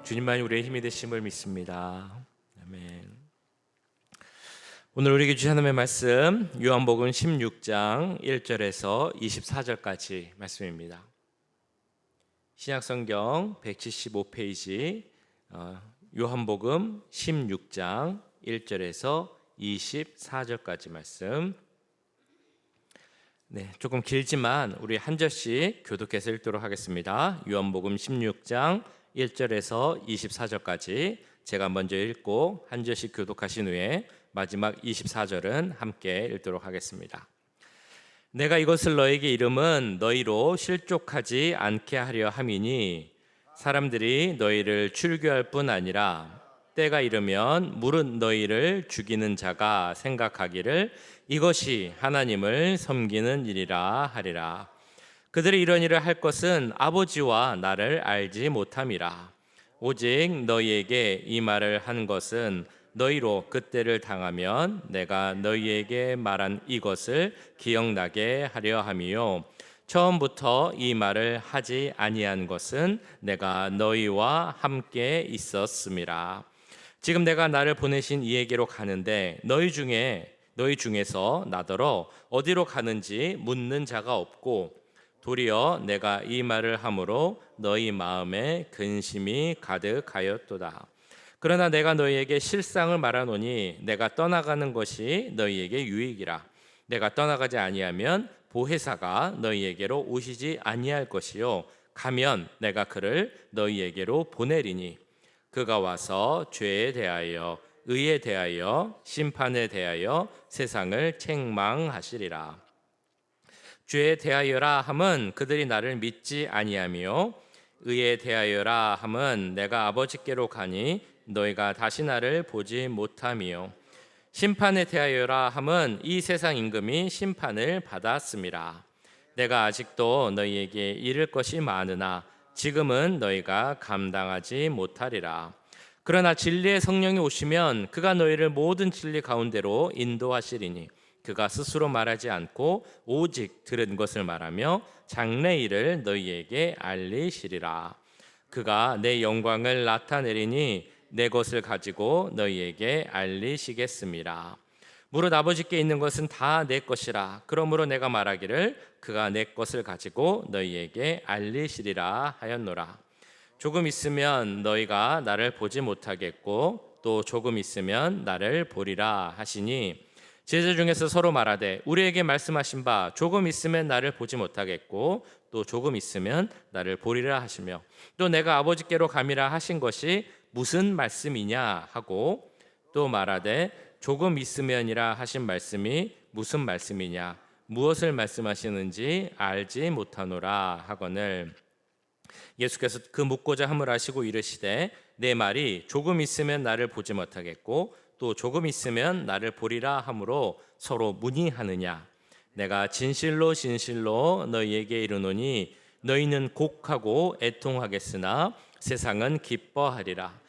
주님만이 우리의 힘이 되심을 믿습니다. 아멘. 오늘 우리에게 주신 하나님의 말씀 요한복음 16장 1절에서 24절까지 말씀입니다. 신약성경 175페이지 요한복음 16장 1절에서 24절까지 말씀. 조금 길지만 우리 한 절씩 교독해서 읽도록 하겠습니다. 요한복음 16장 1절에서 24절까지 제가 먼저 읽고 한 절씩 교독하신 후에 마지막 24절은 함께 읽도록 하겠습니다. 내가 이것을 너에게 이름은 너희로 실족하지 않게 하려 함이니 사람들이 너희를 출교할 뿐 아니라 때가 이르면 무릇 너희를 죽이는 자가 생각하기를 이것이 하나님을 섬기는 일이라 하리라. 그들이 이런 일을 할 것은 아버지와 나를 알지 못함이라. 오직 너희에게 이 말을 한 것은 너희로 그때를 당하면 내가 너희에게 말한 이것을 기억나게 하려 함이요 처음부터 이 말을 하지 아니한 것은 내가 너희와 함께 있었음이라. 지금 내가 나를 보내신 이에게로 가는데 너희 중에서 나더러 어디로 가는지 묻는 자가 없고 도리어 내가 이 말을 함으로 너희 마음에 근심이 가득하였도다. 그러나 내가 너희에게 실상을 말하노니 내가 떠나가는 것이 너희에게 유익이라. 내가 떠나가지 아니하면 보혜사가 너희에게로 오시지 아니할 것이요 가면 내가 그를 너희에게로 보내리니 그가 와서 죄에 대하여 의에 대하여 심판에 대하여 세상을 책망하시리라. 죄에 대하여라 함은 그들이 나를 믿지 아니하며 의에 대하여라 함은 내가 아버지께로 가니 너희가 다시 나를 보지 못하며 심판에 대하여라 함은 이 세상 임금이 심판을 받았음이라. 내가 아직도 너희에게 이를 것이 많으나 지금은 너희가 감당하지 못하리라. 그러나 진리의 성령이 오시면 그가 너희를 모든 진리 가운데로 인도하시리니 그가 스스로 말하지 않고 오직 들은 것을 말하며 장래일을 너희에게 알리시리라. 그가 내 영광을 나타내리니 내 것을 가지고 너희에게 알리시겠습니다. 무릇 아버지께 있는 것은 다 내 것이라. 그러므로 내가 말하기를 그가 내 것을 가지고 너희에게 알리시리라 하였노라. 조금 있으면 너희가 나를 보지 못하겠고 또 조금 있으면 나를 보리라 하시니 제자 중에서 서로 말하되 우리에게 말씀하신 바 조금 있으면 나를 보지 못하겠고 또 조금 있으면 나를 보리라 하시며 또 내가 아버지께로 감이라 하신 것이 무슨 말씀이냐 하고 또 말하되 조금 있으면이라 하신 말씀이 무슨 말씀이냐 무엇을 말씀하시는지 알지 못하노라 하거늘 예수께서 그 묻고자 함을 아시고 이르시되 내 말이 조금 있으면 나를 보지 못하겠고 또 조금 있으면 나를 보리라 하므로 서로 문의하느냐. 내가 진실로 진실로 너희에게 이르노니 너희는 곡하고 애통하겠으나 세상은 기뻐하리라.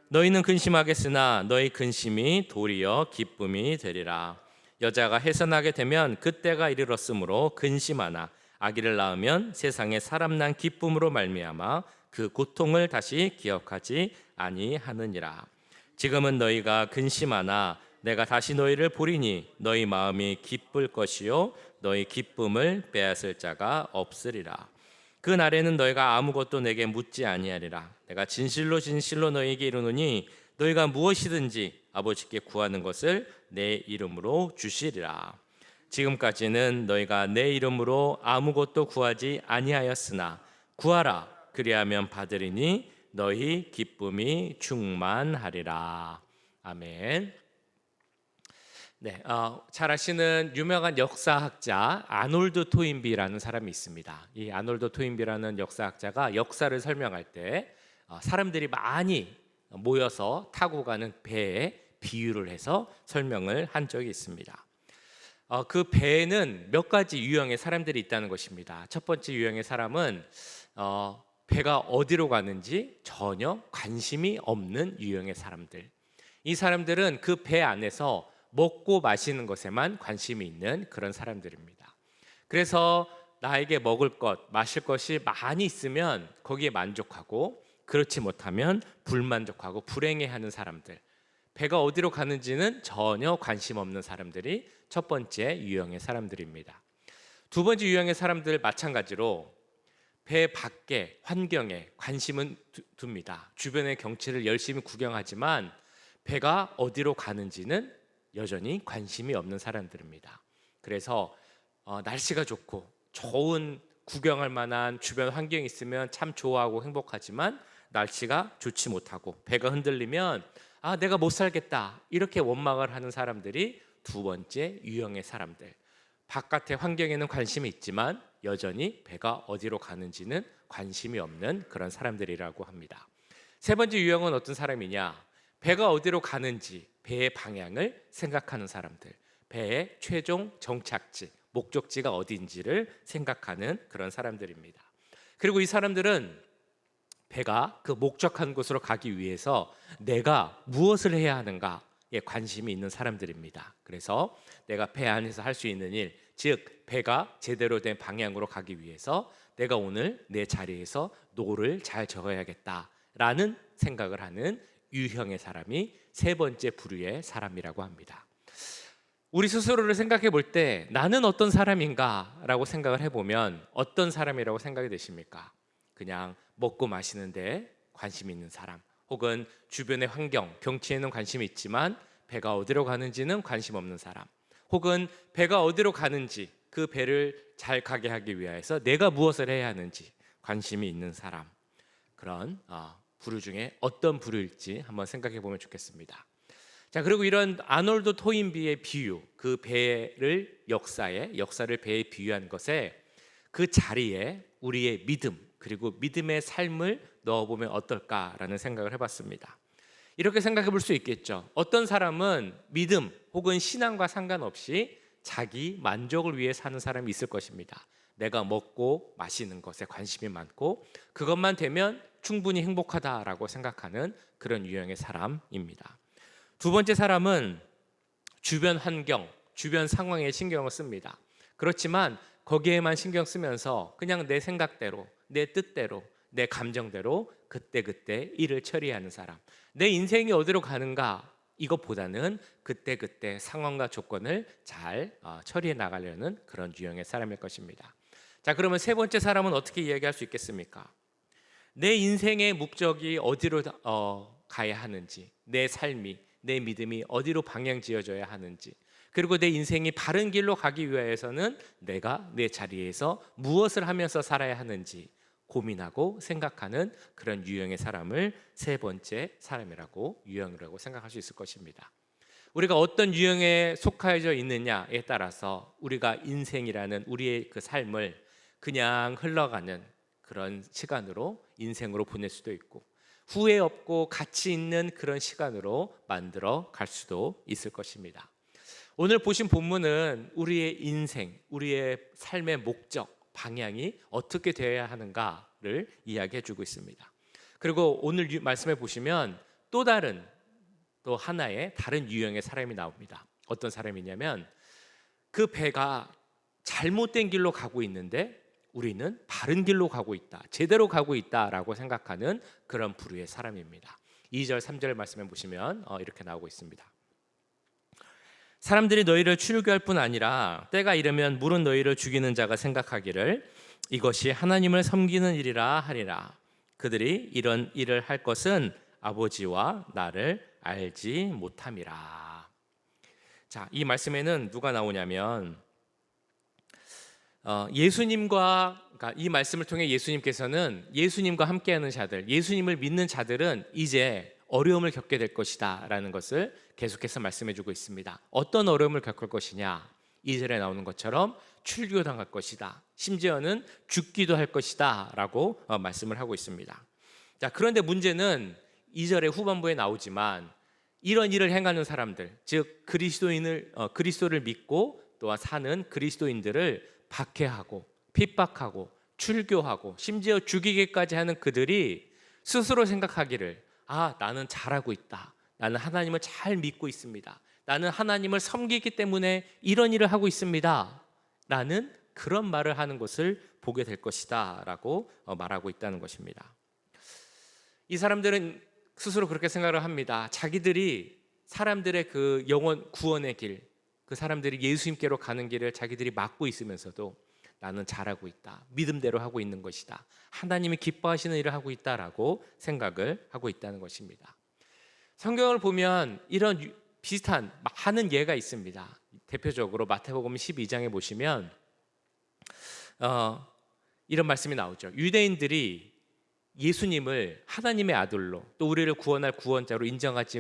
너희는 근심하겠으나 너희 근심이 도리어 기쁨이 되리라. 여자가 해산하게 되면 그때가 이르렀으므로 근심하나 아기를 낳으면 세상에 사람 난 기쁨으로 말미암아 그 고통을 다시 기억하지 아니하느니라. 지금은 너희가 근심하나 내가 다시 너희를 보리니 너희 마음이 기쁠 것이요 너희 기쁨을 빼앗을 자가 없으리라. 그 날에는 너희가 아무것도 내게 묻지 아니하리라. 내가 진실로 진실로 너희에게 이르노니 너희가 무엇이든지 아버지께 구하는 것을 내 이름으로 주시리라. 지금까지는 너희가 내 이름으로 아무것도 구하지 아니하였으나 구하라 그리하면 받으리니 너희 기쁨이 충만하리라. 아멘. 잘 아시는 유명한 역사학자 아놀드 토인비라는 사람이 있습니다. 이 아놀드 토인비라는 역사학자가 역사를 설명할 때 사람들이 많이 모여서 타고 가는 배에 비유를 해서 설명을 한 적이 있습니다. 그 배에는 몇 가지 유형의 사람들이 있다는 것입니다. 첫 번째 유형의 사람은 배가 어디로 가는지 전혀 관심이 없는 유형의 사람들. 이 사람들은 그 배 안에서 먹고 마시는 것에만 관심이 있는 그런 사람들입니다. 그래서 나에게 먹을 것, 마실 것이 많이 있으면 거기에 만족하고, 그렇지 못하면 불만족하고 불행해하는 사람들, 배가 어디로 가는지는 전혀 관심 없는 사람들이 첫 번째 유형의 사람들입니다. 두 번째 유형의 사람들 마찬가지로 배 밖의 환경에 관심은 둡니다. 주변의 경치를 열심히 구경하지만 배가 어디로 가는지는 여전히 관심이 없는 사람들입니다. 그래서 날씨가 좋고 좋은 구경할 만한 주변 환경이 있으면 참 좋아하고 행복하지만, 날씨가 좋지 못하고 배가 흔들리면 내가 못 살겠다, 이렇게 원망을 하는 사람들이 두 번째 유형의 사람들. 바깥의 환경에는 관심이 있지만 여전히 배가 어디로 가는지는 관심이 없는 그런 사람들이라고 합니다. 세 번째 유형은 어떤 사람이냐? 배가 어디로 가는지, 배의 방향을 생각하는 사람들, 배의 최종 정착지, 목적지가 어딘지를 생각하는 그런 사람들입니다. 그리고 이 사람들은 배가 그 목적한 곳으로 가기 위해서 내가 무엇을 해야 하는가에 관심이 있는 사람들입니다. 그래서 내가 배 안에서 할 수 있는 일, 즉 배가 제대로 된 방향으로 가기 위해서 내가 오늘 내 자리에서 노를 잘 적어야겠다라는 생각을 하는 유형의 사람이 세 번째 부류의 사람이라고 합니다. 우리 스스로를 생각해 볼 때 나는 어떤 사람인가라고 생각을 해보면 어떤 사람이라고 생각이 되십니까? 그냥 먹고 마시는데 관심 있는 사람, 혹은 주변의 환경, 경치에는 관심이 있지만 배가 어디로 가는지는 관심 없는 사람, 혹은 배가 어디로 가는지, 그 배를 잘 가게 하기 위해서 내가 무엇을 해야 하는지 관심이 있는 사람, 그런 부류 중에 어떤 부류일지 한번 생각해 보면 좋겠습니다. 자, 그리고 이런 아놀드 토인비의 비유, 그 배를 역사를 배에 비유한 것에 그 자리에 우리의 믿음, 그리고 믿음의 삶을 넣어보면 어떨까라는 생각을 해봤습니다. 이렇게 생각해 볼 수 있겠죠. 어떤 사람은 믿음 혹은 신앙과 상관없이 자기 만족을 위해 사는 사람이 있을 것입니다. 내가 먹고 마시는 것에 관심이 많고 그것만 되면 충분히 행복하다라고 생각하는 그런 유형의 사람입니다. 두 번째 사람은 주변 환경, 주변 상황에 신경을 씁니다. 그렇지만 거기에만 신경 쓰면서 그냥 내 생각대로, 내 뜻대로, 내 감정대로 그때그때 일을 처리하는 사람, 내 인생이 어디로 가는가 이것보다는 그때그때 상황과 조건을 잘 처리해 나가려는 그런 유형의 사람일 것입니다. 자, 그러면 세 번째 사람은 어떻게 이야기할 수 있겠습니까? 내 인생의 목적이 어디로 가야 하는지, 내 삶이, 내 믿음이 어디로 방향 지어져야 하는지, 그리고 내 인생이 바른 길로 가기 위해서는 내가 내 자리에서 무엇을 하면서 살아야 하는지 고민하고 생각하는 그런 유형의 사람을 세 번째 사람이라고, 유형이라고 생각할 수 있을 것입니다. 우리가 어떤 유형에 속하여 있느냐에 따라서 우리가 인생이라는 우리의 그 삶을 그냥 흘러가는 그런 시간으로, 인생으로 보낼 수도 있고 후회 없고 가치 있는 그런 시간으로 만들어 갈 수도 있을 것입니다. 오늘 보신 본문은 우리의 인생, 우리의 삶의 목적, 방향이 어떻게 되어야 하는가를 이야기해 주고 있습니다. 그리고 오늘 말씀해 보시면 또 하나의 다른 유형의 사람이 나옵니다. 어떤 사람이냐면 그 배가 잘못된 길로 가고 있는데 우리는 바른 길로 가고 있다, 제대로 가고 있다라고 생각하는 그런 부류의 사람입니다. 2절 3절 말씀해 보시면 이렇게 나오고 있습니다. 사람들이 너희를 출교할 뿐 아니라 때가 이르면 물은 너희를 죽이는 자가 생각하기를 이것이 하나님을 섬기는 일이라 하리라. 그들이 이런 일을 할 것은 아버지와 나를 알지 못함이라. 자, 이 말씀에는 누가 나오냐면 그러니까 이 말씀을 통해 예수님께서는 예수님과 함께하는 자들, 예수님을 믿는 자들은 이제 어려움을 겪게 될 것이다 라는 것을 계속해서 말씀해 주고 있습니다. 어떤 어려움을 겪을 것이냐? 2절에 나오는 것처럼 출교당할 것이다, 심지어는 죽기도 할 것이다 라고 말씀을 하고 있습니다. 자, 그런데 문제는 2절의 후반부에 나오지만 이런 일을 행하는 사람들, 즉 그리스도를 믿고 또한 사는 그리스도인들을 박해하고 핍박하고 출교하고 심지어 죽이기까지 하는 그들이 스스로 생각하기를 나는 잘하고 있다, 나는 하나님을 잘 믿고 있습니다, 나는 하나님을 섬기기 때문에 이런 일을 하고 있습니다 라는 그런 말을 하는 것을 보게 될 것이다 라고 말하고 있다는 것입니다. 이 사람들은 스스로 그렇게 생각을 합니다. 자기들이 사람들의 그 영원 구원의 길, 그 사람들이 예수님께로 가는 길을 자기들이 막고 있으면서도 나는 잘하고 있다, 믿음대로 하고 있는 것이다, 하나님이 기뻐하시는 일을 하고 있다라고 생각을 하고 있다는 것입니다. 성경을 보면 이런 비슷한 많은 예가 있습니다. 대표적으로 마태복음 12장에 보시면 이런 말씀이 나오죠. 유대인들이 예수님을 하나님의 아들로 또 우리를 구원할 구원자로 인정하지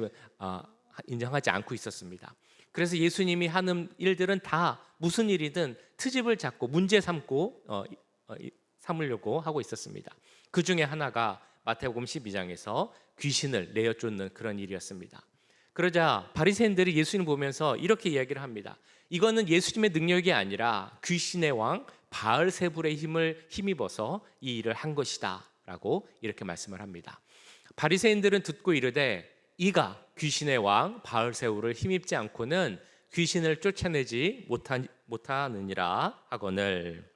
않고 있었습니다. 그래서 예수님이 하는 일들은 다 무슨 일이든 트집을 잡고 문제 삼으려고 하고 있었습니다. 그 중에 하나가 마태복음 12장에서 귀신을 내어 쫓는 그런 일이었습니다. 그러자 바리새인들이 예수님을 보면서 이렇게 이야기를 합니다. 이거는 예수님의 능력이 아니라 귀신의 왕 바알세불의 힘을 힘입어서 이 일을 한 것이다 라고 이렇게 말씀을 합니다. 바리새인들은 듣고 이르되 이가 귀신의 왕 바알세불을 힘입지 않고는 귀신을 쫓아내지 못하느니라 하거늘.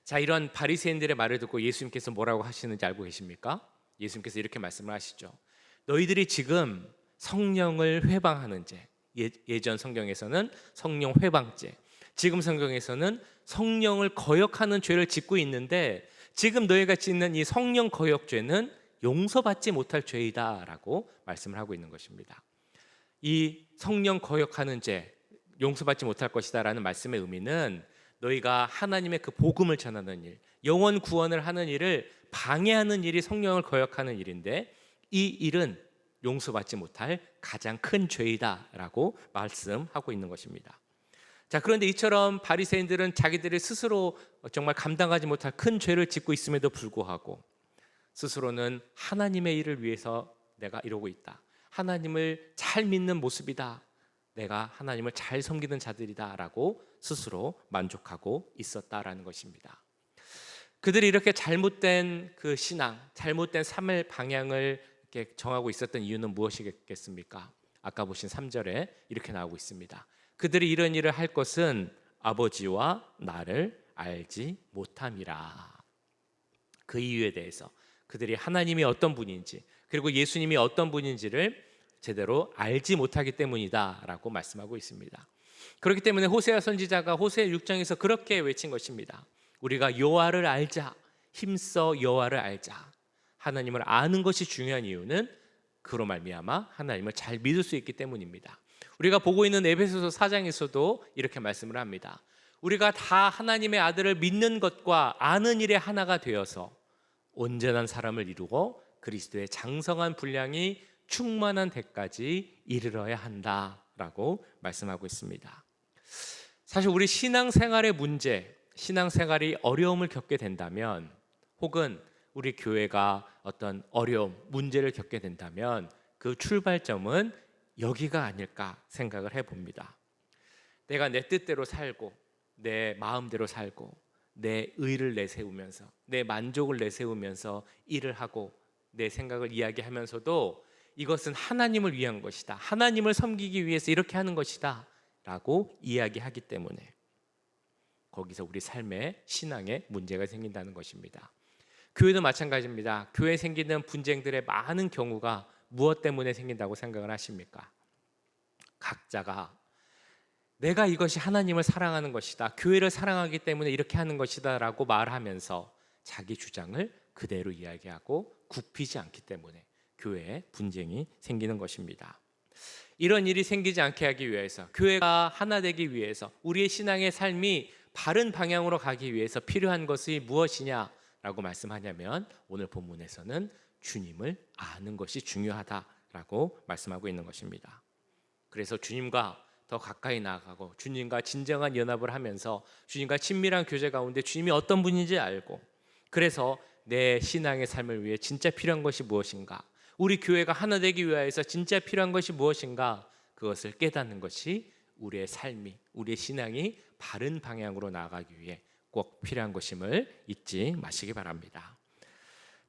자, 이런 바리새인들의 말을 듣고 예수님께서 뭐라고 하시는지 알고 계십니까? 예수님께서 이렇게 말씀을 하시죠. 너희들이 지금 성령을 회방하는 죄, 예전 성경에서는 성령 회방죄, 지금 성경에서는 성령을 거역하는 죄를 짓고 있는데 지금 너희가 짓는 이 성령 거역죄는 용서받지 못할 죄이다 라고 말씀을 하고 있는 것입니다. 이 성령 거역하는 죄, 용서받지 못할 것이다 라는 말씀의 의미는 너희가 하나님의 그 복음을 전하는 일, 영원 구원을 하는 일을 방해하는 일이 성령을 거역하는 일인데 이 일은 용서받지 못할 가장 큰 죄이다 라고 말씀하고 있는 것입니다. 자, 그런데 이처럼 바리새인들은 자기들이 스스로 정말 감당하지 못할 큰 죄를 짓고 있음에도 불구하고 스스로는 하나님의 일을 위해서 내가 이러고 있다, 하나님을 잘 믿는 모습이다, 내가 하나님을 잘 섬기는 자들이다 라고 스스로 만족하고 있었다라는 것입니다. 그들이 이렇게 잘못된 그 신앙, 잘못된 삶의 방향을 이렇게 정하고 있었던 이유는 무엇이겠습니까? 아까 보신 3절에 이렇게 나오고 있습니다. 그들이 이런 일을 할 것은 아버지와 나를 알지 못함이라. 그 이유에 대해서 그들이 하나님이 어떤 분인지 그리고 예수님이 어떤 분인지를 제대로 알지 못하기 때문이다 라고 말씀하고 있습니다. 그렇기 때문에 호세아 선지자가 호세아 6장에서 그렇게 외친 것입니다. 우리가 여호와를 알자, 힘써 여호와를 알자. 하나님을 아는 것이 중요한 이유는 그로 말미암아 하나님을 잘 믿을 수 있기 때문입니다. 우리가 보고 있는 에베소서 4장에서도 이렇게 말씀을 합니다. 우리가 다 하나님의 아들을 믿는 것과 아는 일의 하나가 되어서 온전한 사람을 이루고 그리스도의 장성한 분량이 충만한 데까지 이르러야 한다라고 말씀하고 있습니다. 사실 우리 신앙생활의 문제, 신앙생활이 어려움을 겪게 된다면 혹은 우리 교회가 어떤 어려움, 문제를 겪게 된다면 그 출발점은 여기가 아닐까 생각을 해봅니다. 내가 내 뜻대로 살고 내 마음대로 살고 내 의를 내세우면서 내 만족을 내세우면서 일을 하고 내 생각을 이야기하면서도 이것은 하나님을 위한 것이다, 하나님을 섬기기 위해서 이렇게 하는 것이다 라고 이야기하기 때문에 거기서 우리 삶의 신앙에 문제가 생긴다는 것입니다. 교회도 마찬가지입니다. 교회에 생기는 분쟁들의 많은 경우가 무엇 때문에 생긴다고 생각을 하십니까? 각자가 내가 이것이 하나님을 사랑하는 것이다, 교회를 사랑하기 때문에 이렇게 하는 것이다 라고 말하면서 자기 주장을 그대로 이야기하고 굽히지 않기 때문에 교회에 분쟁이 생기는 것입니다. 이런 일이 생기지 않게 하기 위해서, 교회가 하나 되기 위해서, 우리의 신앙의 삶이 바른 방향으로 가기 위해서 필요한 것이 무엇이냐라고 말씀하냐면 오늘 본문에서는 주님을 아는 것이 중요하다라고 말씀하고 있는 것입니다. 그래서 주님과 더 가까이 나아가고 주님과 진정한 연합을 하면서 주님과 친밀한 교제 가운데 주님이 어떤 분인지 알고, 그래서 내 신앙의 삶을 위해 진짜 필요한 것이 무엇인가, 우리 교회가 하나 되기 위해서 진짜 필요한 것이 무엇인가, 그것을 깨닫는 것이 우리의 삶이, 우리의 신앙이 바른 방향으로 나아가기 위해 꼭 필요한 것임을 잊지 마시기 바랍니다.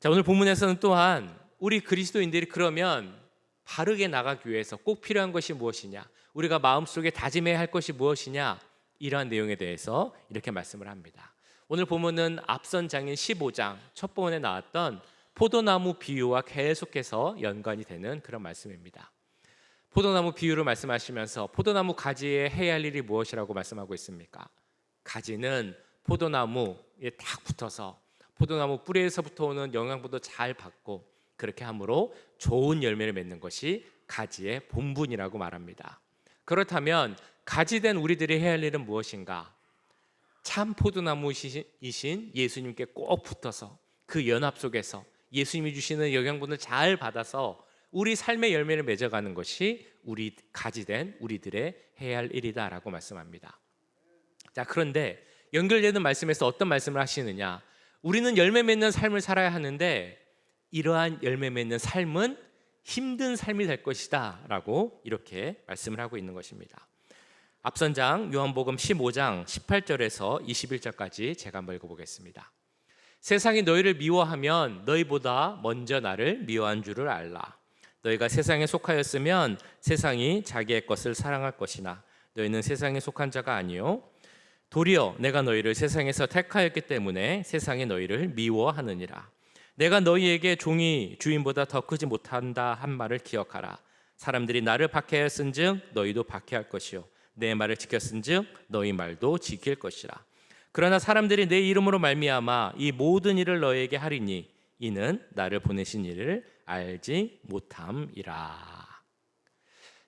자, 오늘 본문에서는 또한 우리 그리스도인들이 그러면 바르게 나가기 위해서 꼭 필요한 것이 무엇이냐, 우리가 마음속에 다짐해야 할 것이 무엇이냐, 이러한 내용에 대해서 이렇게 말씀을 합니다. 오늘 본문은 앞선 장인 15장 첫 번에 나왔던 포도나무 비유와 계속해서 연관이 되는 그런 말씀입니다. 포도나무 비유를 말씀하시면서 포도나무 가지에 해야 할 일이 무엇이라고 말씀하고 있습니까? 가지는 포도나무에 딱 붙어서 포도나무 뿌리에서부터 오는 영양분도 잘 받고 그렇게 함으로 좋은 열매를 맺는 것이 가지의 본분이라고 말합니다. 그렇다면 가지된 우리들이 해야 할 일은 무엇인가? 참 포도나무이신 예수님께 꼭 붙어서 그 연합 속에서 예수님이 주시는 영양분을 잘 받아서 우리 삶의 열매를 맺어가는 것이 우리 가지된 우리들의 해야 할 일이다라고 말씀합니다. 자, 그런데 연결되는 말씀에서 어떤 말씀을 하시느냐? 우리는 열매 맺는 삶을 살아야 하는데 이러한 열매 맺는 삶은 힘든 삶이 될 것이다 라고 이렇게 말씀을 하고 있는 것입니다. 앞선 장 요한복음 15장 18절에서 21절까지 제가 한번 읽어보겠습니다. 세상이 너희를 미워하면 너희보다 먼저 나를 미워한 줄을 알라. 너희가 세상에 속하였으면 세상이 자기의 것을 사랑할 것이나 너희는 세상에 속한 자가 아니요 도리어 내가 너희를 세상에서 택하였기 때문에 세상이 너희를 미워하느니라. 내가 너희에게 종이 주인보다 더 크지 못한다 한 말을 기억하라. 사람들이 나를 박해하였은즉 너희도 박해할 것이요 내 말을 지켰은즉 너희 말도 지킬 것이라. 그러나 사람들이 내 이름으로 말미암아 이 모든 일을 너희에게 하리니 이는 나를 보내신 이를 알지 못함이라.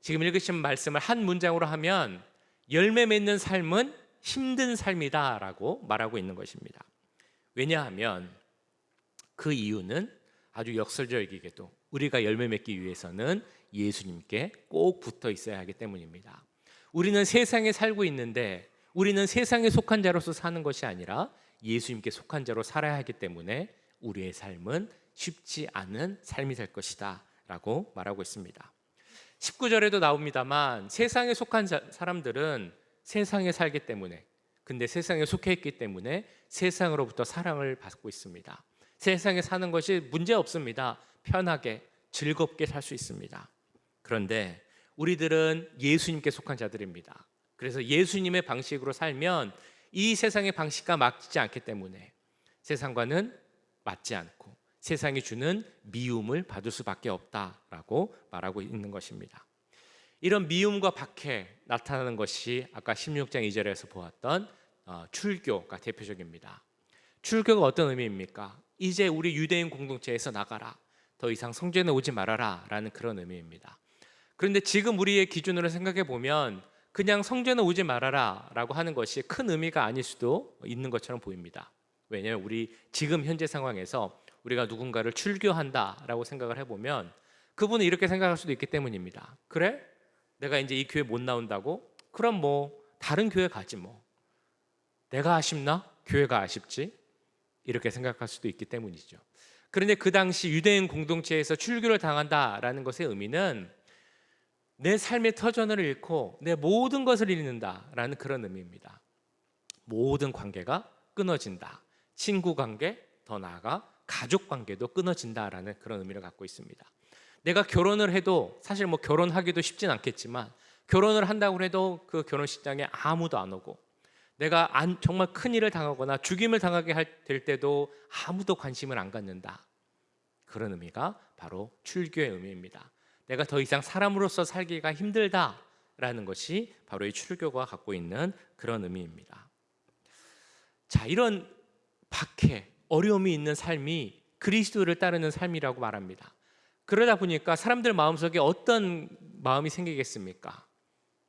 지금 읽으신 말씀을 한 문장으로 하면 열매 맺는 삶은 힘든 삶이다라고 말하고 있는 것입니다. 왜냐하면 그 이유는 아주 역설적이게도 우리가 열매 맺기 위해서는 예수님께 꼭 붙어 있어야 하기 때문입니다. 우리는 세상에 살고 있는데 우리는 세상에 속한 자로서 사는 것이 아니라 예수님께 속한 자로 살아야 하기 때문에 우리의 삶은 쉽지 않은 삶이 될 것이다 라고 말하고 있습니다. 19절에도 나옵니다만 세상에 속한 사람들은 세상에 살기 때문에 근데 세상에 속해 있기 때문에 세상으로부터 사랑을 받고 있습니다. 세상에 사는 것이 문제 없습니다. 편하게 즐겁게 살 수 있습니다. 그런데 우리들은 예수님께 속한 자들입니다. 그래서 예수님의 방식으로 살면 이 세상의 방식과 맞지 않기 때문에 세상과는 맞지 않고 세상이 주는 미움을 받을 수밖에 없다라고 말하고 있는 것입니다. 이런 미움과 박해 나타나는 것이 아까 16장 2절에서 보았던 출교가 대표적입니다. 출교가 어떤 의미입니까? 이제 우리 유대인 공동체에서 나가라. 더 이상 성전에 오지 말아라 라는 그런 의미입니다. 그런데 지금 우리의 기준으로 생각해 보면 그냥 성전에 오지 말아라 라고 하는 것이 큰 의미가 아닐 수도 있는 것처럼 보입니다. 왜냐하면 우리 지금 현재 상황에서 우리가 누군가를 출교한다 라고 생각을 해보면 그분은 이렇게 생각할 수도 있기 때문입니다. 그래? 내가 이제 이 교회 못 나온다고? 그럼 뭐 다른 교회 가지 뭐. 내가 아쉽나? 교회가 아쉽지? 이렇게 생각할 수도 있기 때문이죠. 그런데 그 당시 유대인 공동체에서 출교를 당한다라는 것의 의미는 내 삶의 터전을 잃고 내 모든 것을 잃는다라는 그런 의미입니다. 모든 관계가 끊어진다. 친구 관계, 더 나아가 가족 관계도 끊어진다라는 그런 의미를 갖고 있습니다. 내가 결혼을 해도 사실 뭐 결혼하기도 쉽진 않겠지만 결혼을 한다고 해도 그 결혼식장에 아무도 안 오고 내가 정말 큰 일을 당하거나 죽임을 당하게 될 때도 아무도 관심을 안 갖는다. 그런 의미가 바로 출교의 의미입니다. 내가 더 이상 사람으로서 살기가 힘들다라는 것이 바로 이 출교가 갖고 있는 그런 의미입니다. 자, 이런 박해, 어려움이 있는 삶이 그리스도를 따르는 삶이라고 말합니다. 그러다 보니까 사람들 마음속에 어떤 마음이 생기겠습니까?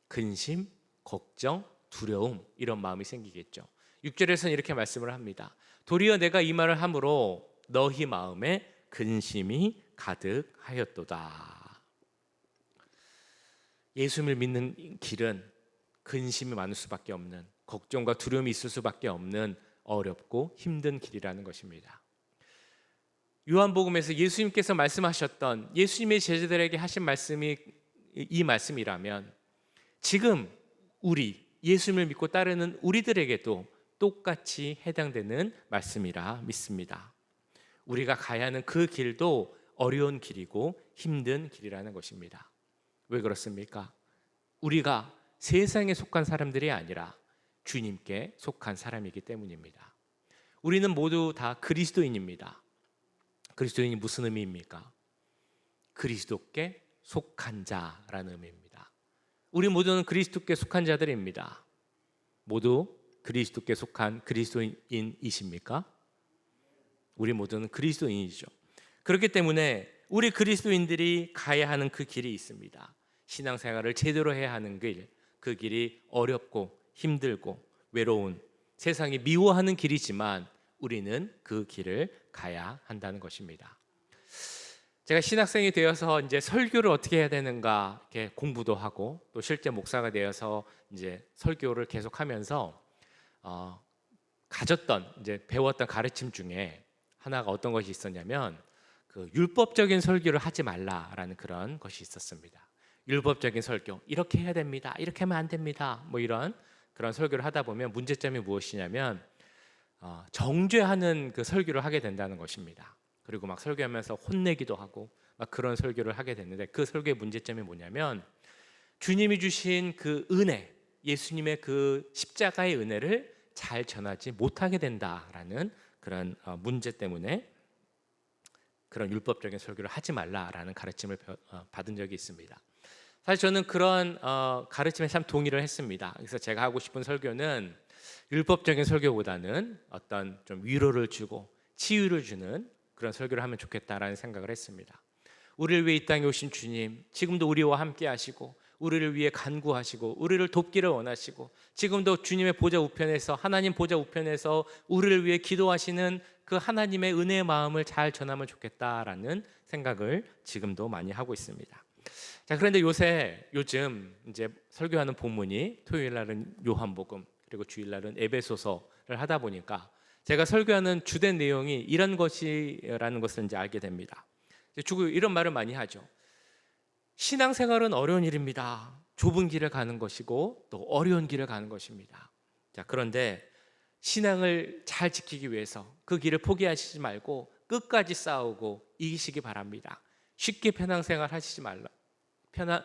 근심, 걱정, 두려움 이런 마음이 생기겠죠. 6절에서는 이렇게 말씀을 합니다. 도리어 내가 이 말을 함으로 너희 마음에 근심이 가득하였도다. 예수님을 믿는 길은 근심이 많을 수밖에 없는, 걱정과 두려움이 있을 수밖에 없는 어렵고 힘든 길이라는 것입니다. 요한복음에서 예수님께서 말씀하셨던 예수님의 제자들에게 하신 말씀이 이 말씀이라면 지금 우리 예수님을 믿고 따르는 우리들에게도 똑같이 해당되는 말씀이라 믿습니다. 우리가 가야 하는 그 길도 어려운 길이고 힘든 길이라는 것입니다. 왜 그렇습니까? 우리가 세상에 속한 사람들이 아니라 주님께 속한 사람이기 때문입니다. 우리는 모두 다 그리스도인입니다. 그리스도인이 무슨 의미입니까? 그리스도께 속한 자라는 의미입니다. 우리 모두는 그리스도께 속한 자들입니다. 모두 그리스도께 속한 그리스도인이십니까? 우리 모두는 그리스도인이죠. 그렇기 때문에 우리 그리스도인들이 가야 하는 그 길이 있습니다. 신앙생활을 제대로 해야 하는 길, 그 길이 어렵고 힘들고 외로운, 세상이 미워하는 길이지만 우리는 그 길을 가야 한다는 것입니다. 제가 신학생이 되어서 이제 설교를 어떻게 해야 되는가 이렇게 공부도 하고 또 실제 목사가 되어서 이제 설교를 계속하면서 가졌던 이제 배웠던 가르침 중에 하나가 어떤 것이 있었냐면 그 율법적인 설교를 하지 말라라는 그런 것이 있었습니다. 율법적인 설교, 이렇게 해야 됩니다, 이렇게 하면 안 됩니다, 뭐 이런 그런 설교를 하다 보면 문제점이 무엇이냐면 정죄하는 그 설교를 하게 된다는 것입니다. 그리고 막 설교하면서 혼내기도 하고 막 그런 설교를 하게 됐는데, 그 설교의 문제점이 뭐냐면 주님이 주신 그 은혜, 예수님의 그 십자가의 은혜를 잘 전하지 못하게 된다라는 그런 문제 때문에 그런 율법적인 설교를 하지 말라라는 가르침을 받은 적이 있습니다. 사실 저는 그런 가르침에 참 동의를 했습니다. 그래서 제가 하고 싶은 설교는 율법적인 설교보다는 어떤 좀 위로를 주고 치유를 주는 그런 설교를 하면 좋겠다라는 생각을 했습니다. 우리를 위해 이 땅에 오신 주님, 지금도 우리와 함께 하시고 우리를 위해 간구하시고 우리를 돕기를 원하시고 지금도 주님의 보좌 우편에서, 하나님 보좌 우편에서 우리를 위해 기도하시는 그 하나님의 은혜의 마음을 잘 전하면 좋겠다라는 생각을 지금도 많이 하고 있습니다. 자, 그런데 요즘 이제 설교하는 본문이 토요일 날은 요한복음, 그리고 주일 날은 에베소서를 하다 보니까 제가 설교하는 주된 내용이 이런 것이라는 것을 이제 알게 됩니다. 주로 이런 말을 많이 하죠. 신앙생활은 어려운 일입니다. 좁은 길을 가는 것이고 또 어려운 길을 가는 것입니다. 자, 그런데 신앙을 잘 지키기 위해서 그 길을 포기하시지 말고 끝까지 싸우고 이기시기 바랍니다. 쉽게 신앙생활 하시지 말라.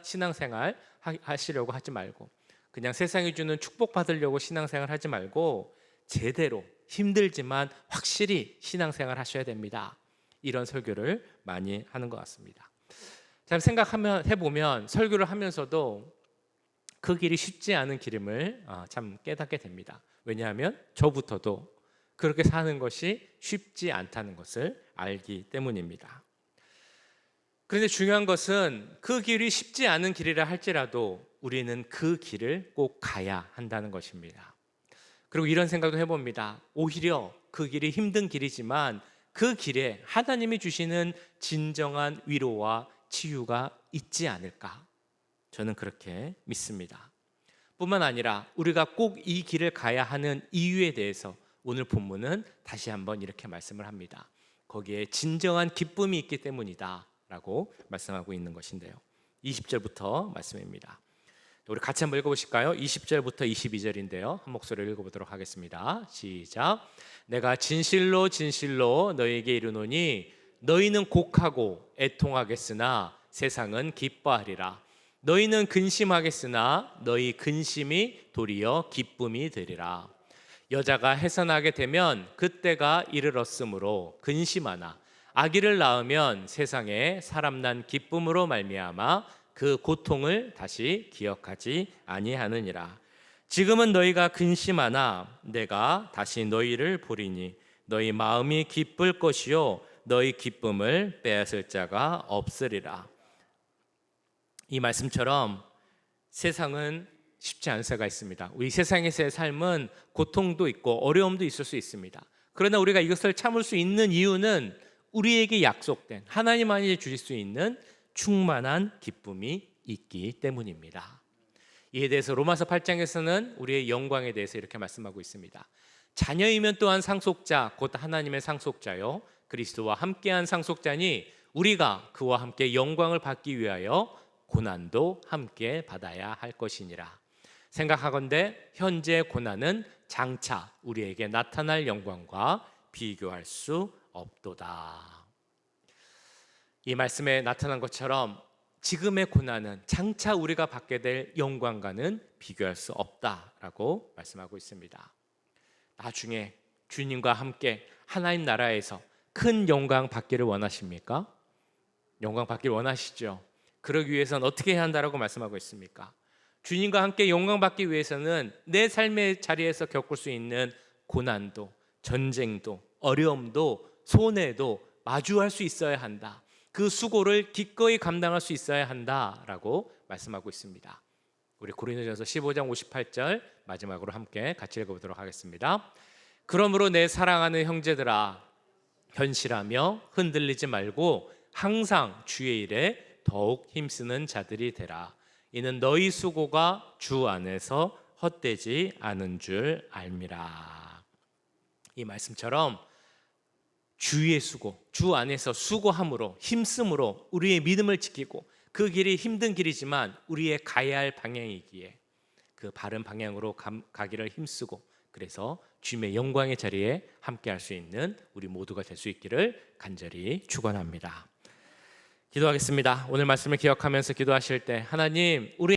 신앙생활 하시려고 하지 말고 그냥 세상이 주는 축복 받으려고 신앙생활 하지 말고 제대로 힘들지만 확실히 신앙생활 하셔야 됩니다. 이런 설교를 많이 하는 것 같습니다. 잘 해보면 설교를 하면서도 그 길이 쉽지 않은 길임을 참 깨닫게 됩니다. 왜냐하면 저부터도 그렇게 사는 것이 쉽지 않다는 것을 알기 때문입니다. 그런데 중요한 것은 그 길이 쉽지 않은 길이라 할지라도 우리는 그 길을 꼭 가야 한다는 것입니다. 그리고 이런 생각도 해봅니다. 오히려 그 길이 힘든 길이지만 그 길에 하나님이 주시는 진정한 위로와 치유가 있지 않을까? 저는 그렇게 믿습니다. 뿐만 아니라 우리가 꼭 이 길을 가야 하는 이유에 대해서 오늘 본문은 다시 한번 이렇게 말씀을 합니다. 거기에 진정한 기쁨이 있기 때문이다 라고 말씀하고 있는 것인데요, 20절부터 말씀입니다. 우리 같이 한번 읽어보실까요? 20절부터 22절인데요 한 목소리로 읽어보도록 하겠습니다. 시작. 내가 진실로 진실로 너희에게 이르노니 너희는 곡하고 애통하겠으나 세상은 기뻐하리라. 너희는 근심하겠으나 너희 근심이 도리어 기쁨이 되리라. 여자가 해산하게 되면 그때가 이르렀으므로 근심하나 아기를 낳으면 세상에 사람 난 기쁨으로 말미암아 그 고통을 다시 기억하지 아니하느니라. 지금은 너희가 근심하나 내가 다시 너희를 보리니 너희 마음이 기쁠 것이요 너희 기쁨을 빼앗을 자가 없으리라. 이 말씀처럼 세상은 쉽지 않은 세가 있습니다. 우리 세상에서의 삶은 고통도 있고 어려움도 있을 수 있습니다. 그러나 우리가 이것을 참을 수 있는 이유는 우리에게 약속된 하나님만이 주실 수 있는 충만한 기쁨이 있기 때문입니다. 이에 대해서 로마서 8장에서는 우리의 영광에 대해서 이렇게 말씀하고 있습니다. 자녀이면 또한 상속자 곧 하나님의 상속자요 그리스도와 함께한 상속자니 우리가 그와 함께 영광을 받기 위하여 고난도 함께 받아야 할 것이니라. 생각하건대 현재 고난은 장차 우리에게 나타날 영광과 비교할 수 없도다. 이 말씀에 나타난 것처럼 지금의 고난은 장차 우리가 받게 될 영광과는 비교할 수 없다라고 말씀하고 있습니다. 나중에 주님과 함께 하나님 나라에서 큰 영광 받기를 원하십니까? 영광 받기를 원하시죠? 그러기 위해서는 어떻게 해야 한다라고 말씀하고 있습니까? 주님과 함께 영광 받기 위해서는 내 삶의 자리에서 겪을 수 있는 고난도, 전쟁도, 어려움도, 손해도 마주할 수 있어야 한다. 그 수고를 기꺼이 감당할 수 있어야 한다라고 말씀하고 있습니다. 우리 고린도전서 15장 58절 마지막으로 함께 같이 읽어보도록 하겠습니다. 그러므로 내 사랑하는 형제들아, 현실하며 흔들리지 말고 항상 주의 일에 더욱 힘쓰는 자들이 되라. 이는 너희 수고가 주 안에서 헛되지 않은 줄 알미라. 이 말씀처럼 주의 수고, 주 안에서 수고함으로, 힘쓰므로 우리의 믿음을 지키고, 그 길이 힘든 길이지만 우리의 가야 할 방향이기에 그 바른 방향으로 가기를 힘쓰고, 그래서 주님의 영광의 자리에 함께 할 수 있는 우리 모두가 될 수 있기를 간절히 축원합니다. 기도하겠습니다. 오늘 말씀을 기억하면서 기도하실 때, 하나님, 우리